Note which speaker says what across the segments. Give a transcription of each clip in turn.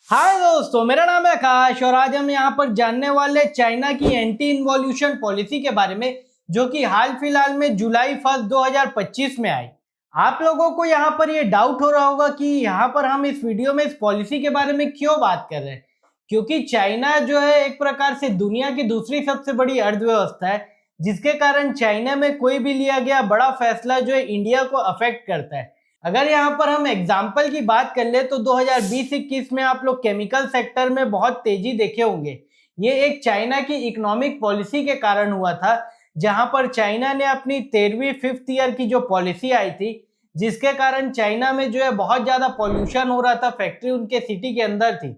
Speaker 1: हाय दोस्तों, मेरा नाम है आकाश और आज हम यहाँ पर जानने वाले चाइना की एंटी इन्वॉल्यूशन पॉलिसी के बारे में, जो कि हाल फिलहाल में जुलाई 1 2025 में आई। आप लोगों को यहाँ पर ये डाउट हो रहा होगा कि यहाँ पर हम इस वीडियो में इस पॉलिसी के बारे में क्यों बात कर रहे हैं, क्योंकि चाइना जो है एक प्रकार से दुनिया की दूसरी सबसे बड़ी अर्थव्यवस्था है, जिसके कारण चाइना में कोई भी लिया गया बड़ा फैसला जो है इंडिया को अफेक्ट करता है। अगर यहाँ पर हम एग्जाम्पल की बात कर ले तो 2020-21 में आप लोग केमिकल सेक्टर में बहुत तेजी देखे होंगे। ये एक चाइना की इकोनॉमिक पॉलिसी के कारण हुआ था, जहां पर चाइना ने अपनी 13वीं 5th ईयर की जो पॉलिसी आई थी, जिसके कारण चाइना में जो है बहुत ज्यादा पॉल्यूशन हो रहा था, फैक्ट्री उनके सिटी के अंदर थी।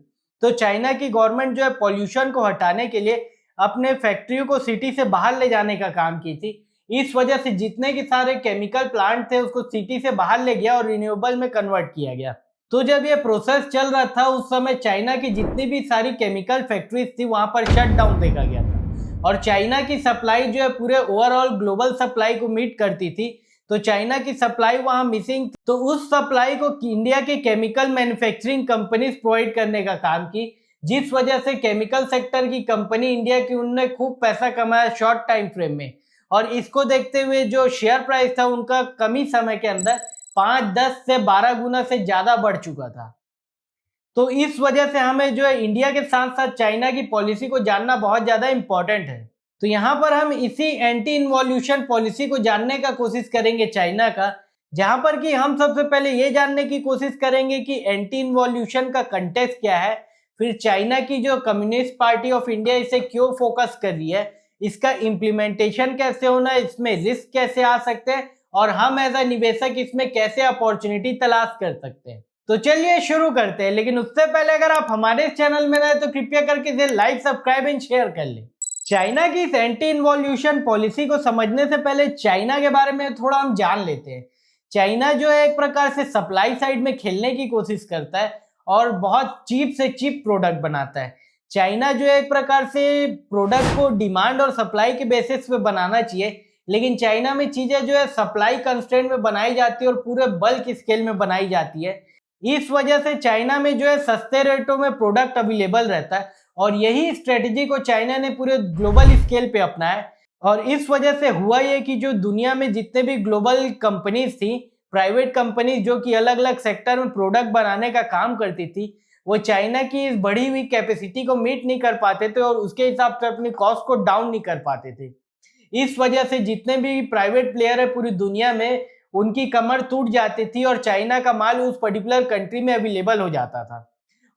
Speaker 1: तो चाइना की गवर्नमेंट जो है पॉल्यूशन को हटाने के लिए अपने फैक्ट्रियों को सिटी से बाहर ले जाने का काम की थी। इस वजह से जितने के सारे केमिकल प्लांट थे उसको सिटी से बाहर ले गया और रिन्यूएबल में कन्वर्ट किया गया। तो जब ये प्रोसेस चल रहा था उस समय चाइना की जितनी भी सारी केमिकल फैक्ट्रीज थी वहां पर शट डाउन देखा गया था, और चाइना की सप्लाई जो है पूरे ओवरऑल ग्लोबल सप्लाई को मीट करती थी। तो चाइना की सप्लाई वहां मिसिंग, तो उस सप्लाई को इंडिया की केमिकल मैन्युफैक्चरिंग कंपनीज प्रोवाइड करने का काम की, जिस वजह से केमिकल सेक्टर की कंपनी इंडिया की उन्होंने खूब पैसा कमाया शॉर्ट टाइम फ्रेम में। और इसको देखते हुए जो शेयर प्राइस था उनका कम ही समय के अंदर 5, 10 से 12 गुना से ज्यादा बढ़ चुका था। तो इस वजह से हमें जो है इंडिया के साथ साथ चाइना की पॉलिसी को जानना बहुत ज्यादा इंपॉर्टेंट है। तो यहाँ पर हम इसी एंटी इन्वॉल्यूशन पॉलिसी को जानने का कोशिश करेंगे चाइना का, जहां पर कि हम सबसे पहले ये जानने की कोशिश करेंगे कि एंटी इन्वॉल्यूशन का कंटेक्स्ट क्या है, फिर चाइना की जो कम्युनिस्ट पार्टी ऑफ इंडिया इसे क्यों फोकस कर रही है, इसका इम्प्लीमेंटेशन कैसे होना है, इसमें रिस्क कैसे आ सकते हैं, और हम एज अ निवेशक इसमें कैसे अपॉर्चुनिटी तलाश कर सकते हैं। तो चलिए शुरू करते हैं, लेकिन उससे पहले अगर आप हमारे चैनल में रहे तो कृपया करके इसे लाइक, सब्सक्राइब एंड शेयर कर लें। चाइना की इस एंटी इन्वॉल्यूशन पॉलिसी को समझने से पहले चाइना के बारे में थोड़ा हम जान लेते हैं। चाइना जो है एक प्रकार से सप्लाई साइड में खेलने की कोशिश करता है और बहुत चीप से चीप प्रोडक्ट बनाता है। चाइना जो है एक प्रकार से प्रोडक्ट को डिमांड और सप्लाई के बेसिस पे बनाना चाहिए, लेकिन चाइना में चीजें जो है सप्लाई कंस्ट्रेंट में बनाई जाती है और पूरे बल्क स्केल में बनाई जाती है। इस वजह से चाइना में जो है सस्ते रेटों में प्रोडक्ट अवेलेबल रहता है, और यही स्ट्रेटेजी को चाइना ने पूरे ग्लोबल स्केल पे अपनाया। और इस वजह से हुआ ये कि जो दुनिया में जितने भी ग्लोबल कंपनीज थी, प्राइवेट कंपनीज जो कि अलग अलग सेक्टर में प्रोडक्ट बनाने का काम करती थी, वो चाइना की इस बढ़ी हुई कैपेसिटी को मीट नहीं कर पाते थे और उसके हिसाब से अपनी कॉस्ट को डाउन नहीं कर पाते थे। इस वजह से जितने भी प्राइवेट प्लेयर है पूरी दुनिया में, उनकी कमर टूट जाती थी और चाइना का माल उस पर्टिकुलर कंट्री में अवेलेबल हो जाता था।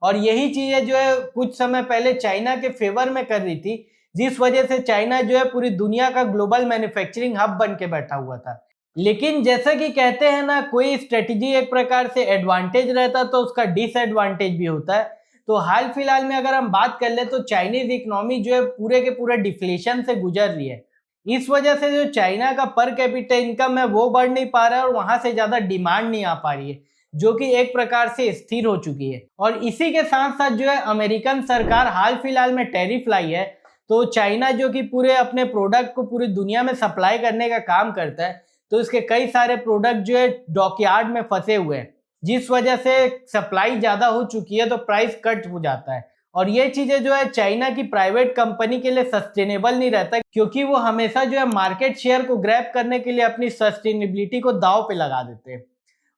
Speaker 1: और यही चीजें जो है कुछ समय पहले चाइना के फेवर में कर रही थी, जिस वजह से चाइना जो है पूरी दुनिया का ग्लोबल मैन्युफैक्चरिंग हब बन के बैठा हुआ था। लेकिन जैसा कि कहते हैं ना, कोई स्ट्रेटेजी एक प्रकार से एडवांटेज रहता तो उसका डिसएडवांटेज भी होता है। तो हाल फिलहाल में अगर हम बात कर ले तो चाइनीज इकोनॉमी जो है पूरे के पूरे डिफ्लेशन से गुजर रही है। इस वजह से जो चाइना का पर कैपिटा इनकम है वो बढ़ नहीं पा रहा है और वहां से ज्यादा डिमांड नहीं आ पा रही है, जो कि एक प्रकार से स्थिर हो चुकी है। और इसी के साथ साथ जो है अमेरिकन सरकार हाल फिलहाल में टैरिफ लाई है। तो चाइना जो कि पूरे अपने प्रोडक्ट को पूरी दुनिया में सप्लाई करने का काम करता है, तो इसके कई सारे प्रोडक्ट जो है डॉकयार्ड में फंसे हुए हैं, जिस वजह से सप्लाई ज्यादा हो चुकी है तो प्राइस कट हो जाता है। और ये चीजें जो है चाइना की प्राइवेट कंपनी के लिए सस्टेनेबल नहीं रहता, क्योंकि वो हमेशा जो है मार्केट शेयर को ग्रैब करने के लिए अपनी सस्टेनेबिलिटी को दांव पे लगा देते हैं।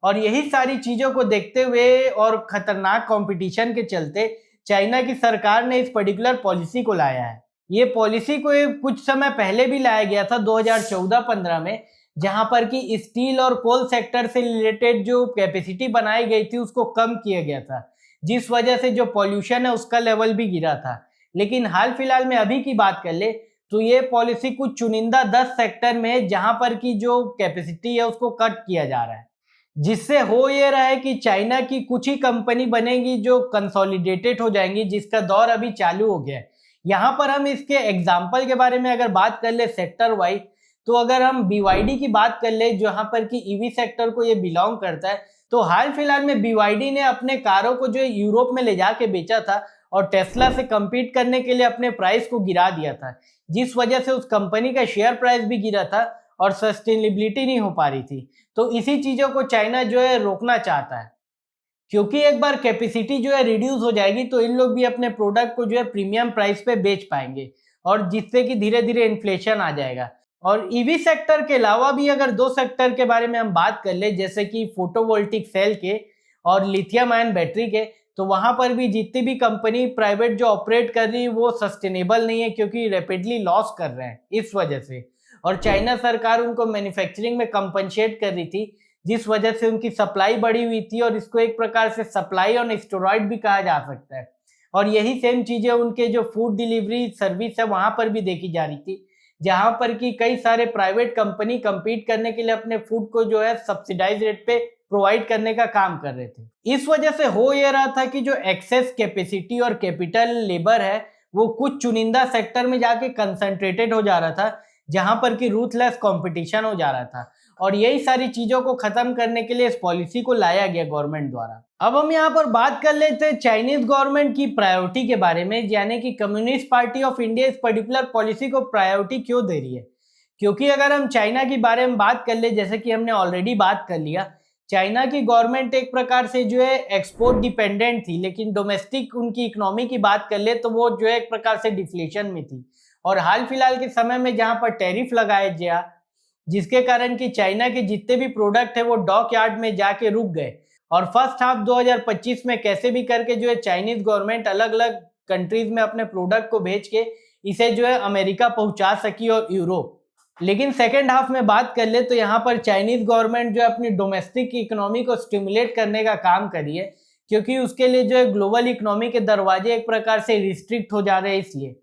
Speaker 1: और यही सारी चीजों को देखते हुए और खतरनाक कंपटीशन के चलते चाइना की सरकार ने इस पर्टिकुलर पॉलिसी को लाया है। ये पॉलिसी को कुछ समय पहले भी लाया गया था 2014-15 में, जहां पर कि स्टील और कोल सेक्टर से रिलेटेड जो कैपेसिटी बनाई गई थी उसको कम किया गया था, जिस वजह से जो पॉल्यूशन है उसका लेवल भी गिरा था। लेकिन हाल फिलहाल में अभी की बात कर ले तो ये पॉलिसी कुछ चुनिंदा 10 सेक्टर में है जहां पर की जो कैपेसिटी है उसको कट किया जा रहा है, जिससे हो ये रहा है कि चाइना की कुछ ही कंपनी बनेगी जो कंसोलिडेटेड हो जाएंगी, जिसका दौर अभी चालू हो गया है। यहाँ पर हम इसके एग्जाम्पल के बारे में अगर बात कर ले सेक्टर वाइज, तो अगर हम BYD की बात कर ले जहां पर कि ईवी सेक्टर को ये बिलोंग करता है, तो हाल फिलहाल में BYD ने अपने कारों को जो यूरोप में ले जाके बेचा था और टेस्ला से compete करने के लिए अपने प्राइस को गिरा दिया था, जिस वजह से उस कंपनी का शेयर प्राइस भी गिरा था और सस्टेनेबिलिटी नहीं हो पा रही थी। तो इसी चीजों को चाइना जो है रोकना चाहता है, क्योंकि एक बार कैपेसिटी जो है रिड्यूस हो जाएगी तो इन लोग भी अपने प्रोडक्ट को जो है प्रीमियम प्राइस पे बेच पाएंगे, और जिससे कि धीरे धीरे इन्फ्लेशन आ जाएगा। और ईवी सेक्टर के अलावा भी अगर दो सेक्टर के बारे में हम बात कर ले, जैसे कि फोटोवोल्टिक सेल के और लिथियम आयन बैटरी के, तो वहां पर भी जितनी भी कंपनी प्राइवेट जो ऑपरेट कर रही है वो सस्टेनेबल नहीं है, क्योंकि रैपिडली लॉस कर रहे हैं इस वजह से। और चाइना सरकार उनको मैन्युफैक्चरिंग में कंपनसेट कर रही थी, जिस वजह से उनकी सप्लाई बढ़ी हुई थी, और इसको एक प्रकार से सप्लाई ऑन स्टेरॉइड भी कहा जा सकता है। और यही सेम चीजें उनके जो फूड डिलीवरी सर्विस है वहां पर भी देखी जा रही थी, जहां पर कि कई सारे प्राइवेट कंपनी compete करने के लिए अपने फूड को जो है सब्सिडाइज रेट पे प्रोवाइड करने का काम कर रहे थे। इस वजह से हो ये रहा था कि जो एक्सेस कैपेसिटी और कैपिटल लेबर है वो कुछ चुनिंदा सेक्टर में जाके कंसंट्रेटेड हो जा रहा था, जहां पर कि रूथलेस कंपटीशन हो जा रहा था। और यही सारी चीजों को खत्म करने के लिए इस पॉलिसी को लाया गया गवर्नमेंट द्वारा। अब हम यहाँ पर बात कर लेते हैं चाइनीज गवर्नमेंट की प्रायोरिटी के बारे में, यानी कि कम्युनिस्ट पार्टी ऑफ इंडिया इस पर्टिकुलर पॉलिसी को प्रायोरिटी क्यों दे रही है। क्योंकि अगर हम चाइना के बारे में बात कर ले, जैसे कि हमने ऑलरेडी बात कर लिया, चाइना की गवर्नमेंट एक प्रकार से जो है एक्सपोर्ट डिपेंडेंट थी, लेकिन डोमेस्टिक उनकी इकोनॉमी की बात कर ले तो वो जो है एक प्रकार से डिफ्लेशन में थी। और हाल फिलहाल के समय में जहां पर टैरिफ लगाया गया, जिसके कारण कि चाइना के जितने भी प्रोडक्ट है वो डॉक यार्ड में जाके रुक गए, और फर्स्ट हाफ 2025 में कैसे भी करके जो है चाइनीज गवर्नमेंट अलग अलग कंट्रीज में अपने प्रोडक्ट को भेज के इसे जो है अमेरिका पहुंचा सकी और यूरोप। लेकिन सेकेंड हाफ में बात कर ले तो यहाँ पर चाइनीज गवर्नमेंट जो है अपनी डोमेस्टिक इकोनॉमी को स्टिमुलेट करने का काम करी है, क्योंकि उसके लिए जो है ग्लोबल इकोनॉमी के दरवाजे एक प्रकार से रिस्ट्रिक्ट हो जा रहे हैं। इसलिए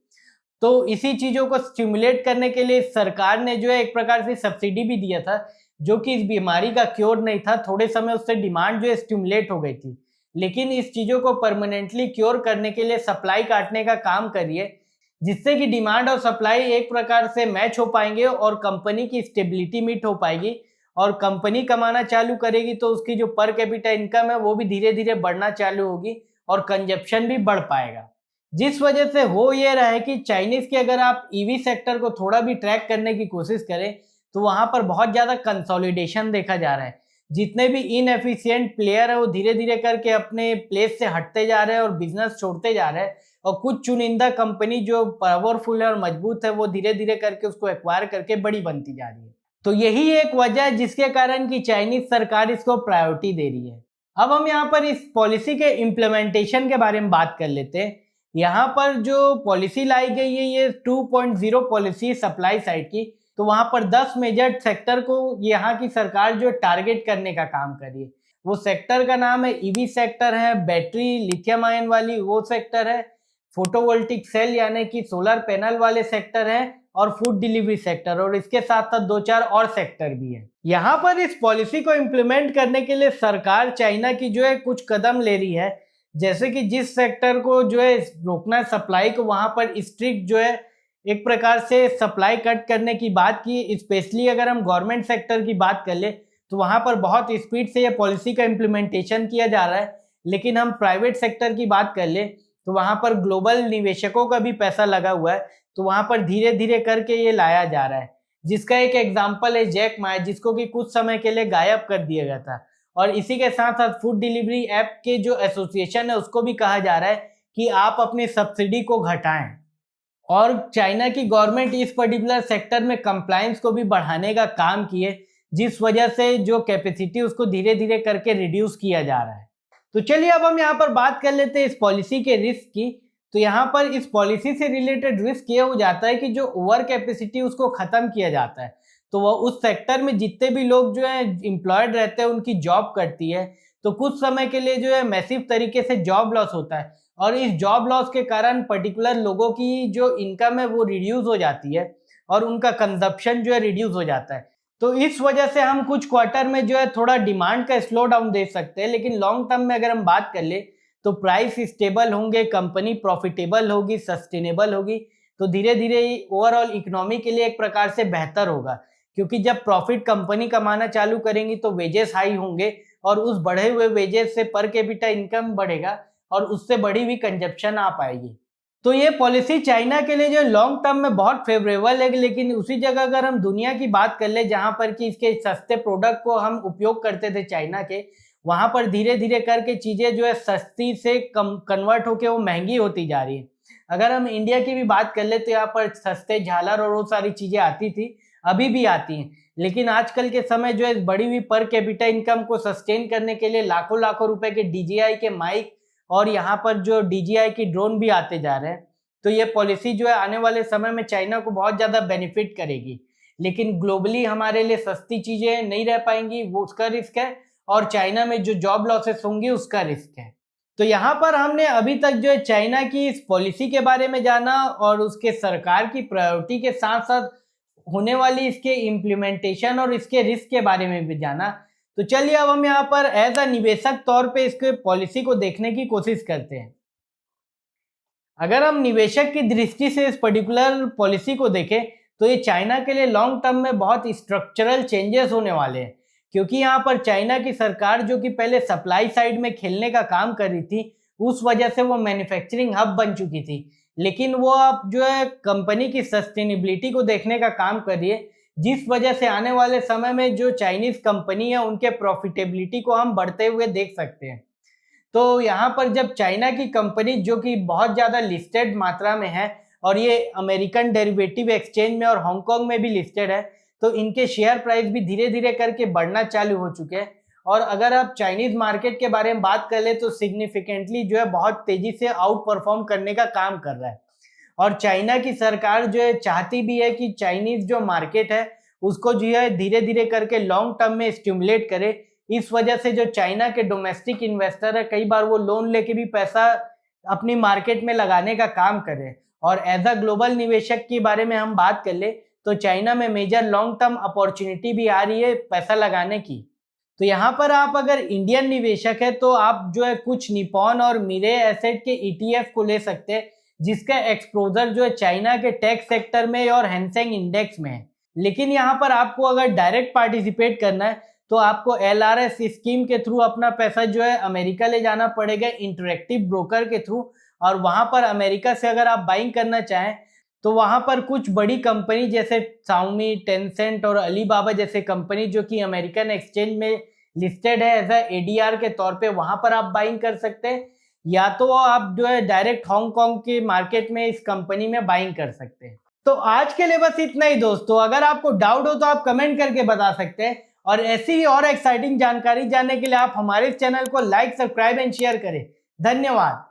Speaker 1: तो इसी चीजों को स्टिमुलेट करने के लिए सरकार ने जो है एक प्रकार से सब्सिडी भी दिया था, जो कि इस बीमारी का क्योर नहीं था। थोड़े समय उससे डिमांड जो है स्टिमुलेट हो गई थी, लेकिन इस चीजों को परमानेंटली क्योर करने के लिए सप्लाई काटने का काम करिए, जिससे कि डिमांड और सप्लाई एक प्रकार से मैच हो पाएंगे और कंपनी की स्टेबिलिटी मीट हो पाएगी। और कंपनी कमाना चालू करेगी तो उसकी जो पर कैपिटा इनकम है वो भी धीरे धीरे बढ़ना चालू होगी और कंजप्शन भी बढ़ पाएगा। जिस वजह से हो ये रहा है कि चाइनीज के अगर आप ईवी सेक्टर को थोड़ा भी ट्रैक करने की कोशिश करें तो वहां पर बहुत ज्यादा कंसोलिडेशन देखा जा रहा है। जितने भी इनएफिशिएंट प्लेयर है वो धीरे धीरे करके अपने प्लेस से हटते जा रहे हैं और बिजनेस छोड़ते जा रहे हैं, और कुछ चुनिंदा कंपनी जो पावरफुल है और मजबूत है वो धीरे धीरे करके उसको एक्वायर करके बड़ी बनती जा रही है। तो यही एक वजह है जिसके कारण कि चाइनीज सरकार इसको प्रायोरिटी दे रही है। अब हम यहाँ पर इस पॉलिसी के इम्प्लीमेंटेशन के बारे में बात कर लेते हैं। यहाँ पर जो पॉलिसी लाई गई है ये 2.0 पॉलिसी सप्लाई साइड की, तो वहां पर 10 मेजर सेक्टर को यहाँ की सरकार जो टारगेट करने का काम कर रही है। वो सेक्टर का नाम है ईवी सेक्टर है, बैटरी लिथियम आयन वाली वो सेक्टर है, फोटोवोल्टिक सेल यानी कि सोलर पैनल वाले सेक्टर है, और फूड डिलीवरी सेक्टर, और इसके साथ साथ दो चार और सेक्टर भी है। यहाँ पर इस पॉलिसी को इम्प्लीमेंट करने के लिए सरकार चाइना की जो है कुछ कदम ले रही है, जैसे कि जिस सेक्टर को जो है रोकना है सप्लाई को, वहां पर स्ट्रिक्ट जो है एक प्रकार से सप्लाई कट करने की बात की। स्पेशली अगर हम गवर्नमेंट सेक्टर की बात कर ले तो वहां पर बहुत स्पीड से ये पॉलिसी का इम्प्लीमेंटेशन किया जा रहा है। लेकिन हम प्राइवेट सेक्टर की बात कर ले तो वहां पर ग्लोबल निवेशकों का भी पैसा लगा हुआ है, तो वहां पर धीरे धीरे करके ये लाया जा रहा है। जिसका एक एग्जाम्पल है जैक मा, जिसको कि कुछ समय के लिए गायब कर दिया गया था। और इसी के साथ साथ फूड डिलीवरी ऐप के जो एसोसिएशन है उसको भी कहा जा रहा है कि आप अपनी सब्सिडी को घटाएं। और चाइना की गवर्नमेंट इस पर्टिकुलर सेक्टर में कंप्लायंस को भी बढ़ाने का काम किए, जिस वजह से जो कैपेसिटी उसको धीरे धीरे करके रिड्यूस किया जा रहा है। तो चलिए अब हम यहाँ पर बात कर लेते हैं इस पॉलिसी के रिस्क की। तो यहाँ पर इस पॉलिसी से रिलेटेड रिस्क ये हो जाता है कि जो ओवर कैपेसिटी उसको खत्म किया जाता है, तो वह उस सेक्टर में जितने भी लोग जो है एम्प्लॉयड रहते हैं उनकी जॉब कटती है, तो कुछ समय के लिए जो है मैसिव तरीके से जॉब लॉस होता है। और इस जॉब लॉस के कारण पर्टिकुलर लोगों की जो इनकम है वो रिड्यूस हो जाती है और उनका कंजप्शन जो है रिड्यूस हो जाता है। तो इस वजह से हम कुछ क्वार्टर में जो है थोड़ा डिमांड का स्लो डाउन देख सकते हैं, लेकिन लॉन्ग टर्म में अगर हम बात कर ले तो प्राइस स्टेबल होंगे, कंपनी प्रॉफिटेबल होगी, सस्टेनेबल होगी, तो धीरे धीरे ओवरऑल इकोनॉमी के लिए एक प्रकार से बेहतर होगा। क्योंकि जब प्रॉफिट कंपनी कमाना चालू करेंगी तो वेजेस हाई होंगे, और उस बढ़े हुए वेजेस से पर कैपिटा इनकम बढ़ेगा और उससे बढ़ी हुई कंजप्शन आ पाएगी। तो ये पॉलिसी चाइना के लिए जो लॉन्ग टर्म में बहुत फेवरेबल है। लेकिन उसी जगह अगर हम दुनिया की बात कर ले जहां पर कि इसके सस्ते प्रोडक्ट को हम उपयोग करते थे चाइना के, वहां पर धीरे धीरे करके चीजें जो है सस्ती से कम कन्वर्ट होके वो महंगी होती जा रही है। अगर हम इंडिया की भी बात कर ले तो यहाँ पर सस्ते झालर और वो सारी चीजें आती थी, अभी भी आती हैं, लेकिन आजकल के समय जो है बढ़ी हुई पर कैपिटा इनकम को सस्टेन करने के लिए लाखों लाखों रुपए के DJI के माइक और यहाँ पर जो DJI की ड्रोन भी आते जा रहे हैं। तो ये पॉलिसी जो है आने वाले समय में चाइना को बहुत ज्यादा बेनिफिट करेगी, लेकिन ग्लोबली हमारे लिए सस्ती चीजें नहीं रह पाएंगी, वो उसका रिस्क है, और चाइना में जो जॉब लॉसेस होंगी उसका रिस्क है। तो यहाँ पर हमने अभी तक जो है चाइना की इस पॉलिसी के बारे में जाना और उसके सरकार की प्रायोरिटी के साथ साथ होने वाली इसके इम्प्लीमेंटेशन और इसके रिस्क के बारे में भी जाना। तो चलिए अब हम यहाँ पर एज अ निवेशक तौर पे इसके पॉलिसी को देखने की कोशिश करते हैं। अगर हम निवेशक की दृष्टि से इस पर्टिकुलर पॉलिसी को देखें तो ये चाइना के लिए लॉन्ग टर्म में बहुत स्ट्रक्चरल चेंजेस होने वाले हैं, क्योंकि यहाँ पर चाइना की सरकार जो कि पहले सप्लाई साइड में खेलने का काम कर रही थी, उस वजह से वो मैन्युफैक्चरिंग हब बन चुकी थी, लेकिन वो अब जो है कंपनी की सस्टेनेबिलिटी को देखने का काम कर रही है, जिस वजह से आने वाले समय में जो चाइनीज कंपनी है उनके प्रॉफिटेबिलिटी को हम बढ़ते हुए देख सकते हैं। तो यहाँ पर जब चाइना की कंपनी जो कि बहुत ज़्यादा लिस्टेड मात्रा में है और ये अमेरिकन डेरिवेटिव एक्सचेंज में और हांगकांग में भी लिस्टेड है, तो इनके शेयर प्राइस भी धीरे धीरे करके बढ़ना चालू हो चुके हैं। और अगर आप चाइनीज मार्केट के बारे में बात कर ले तो सिग्निफिकेंटली जो है बहुत तेजी से आउट परफॉर्म करने का काम कर रहा है। और चाइना की सरकार जो है चाहती भी है कि चाइनीज जो मार्केट है उसको जो है धीरे धीरे करके लॉन्ग टर्म में स्टिमुलेट करे। इस वजह से जो चाइना के डोमेस्टिक इन्वेस्टर है कई बार वो लोन लेके भी पैसा अपनी मार्केट में लगाने का काम करे। और एज अ ग्लोबल निवेशक के बारे में हम बात कर ले तो चाइना में मेजर लॉन्ग टर्म अपॉर्चुनिटी भी आ रही है पैसा लगाने की। तो यहाँ पर आप अगर इंडियन निवेशक है तो आप जो है कुछ निपॉन और मिरे एसेट के ETF को ले सकते हैं, जिसका एक्सपोजर जो है चाइना के टेक सेक्टर में और हैंसेंग इंडेक्स में है। लेकिन यहाँ पर आपको अगर डायरेक्ट पार्टिसिपेट करना है तो आपको LRS स्कीम के थ्रू अपना पैसा जो है अमेरिका ले जाना पड़ेगा इंटरेक्टिव ब्रोकर के थ्रू। और वहां पर अमेरिका से अगर आप बाइंग करना चाहें तो वहां पर कुछ बड़ी कंपनी जैसे Xiaomi, टेंसेंट और अलीबाबा जैसे कंपनी जो कि अमेरिकन एक्सचेंज में लिस्टेड है एज ADR के तौर पे, वहां पर आप बाइंग कर सकते हैं, या तो आप जो है डायरेक्ट हांगकांग के मार्केट में इस कंपनी में बाइंग कर सकते हैं। तो आज के लिए बस इतना ही दोस्तों। अगर आपको डाउट हो तो आप कमेंट करके बता सकते हैं, और ऐसी ही और एक्साइटिंग जानकारी जानने के लिए आप हमारे चैनल को लाइक, सब्सक्राइब एंड शेयर करें। धन्यवाद।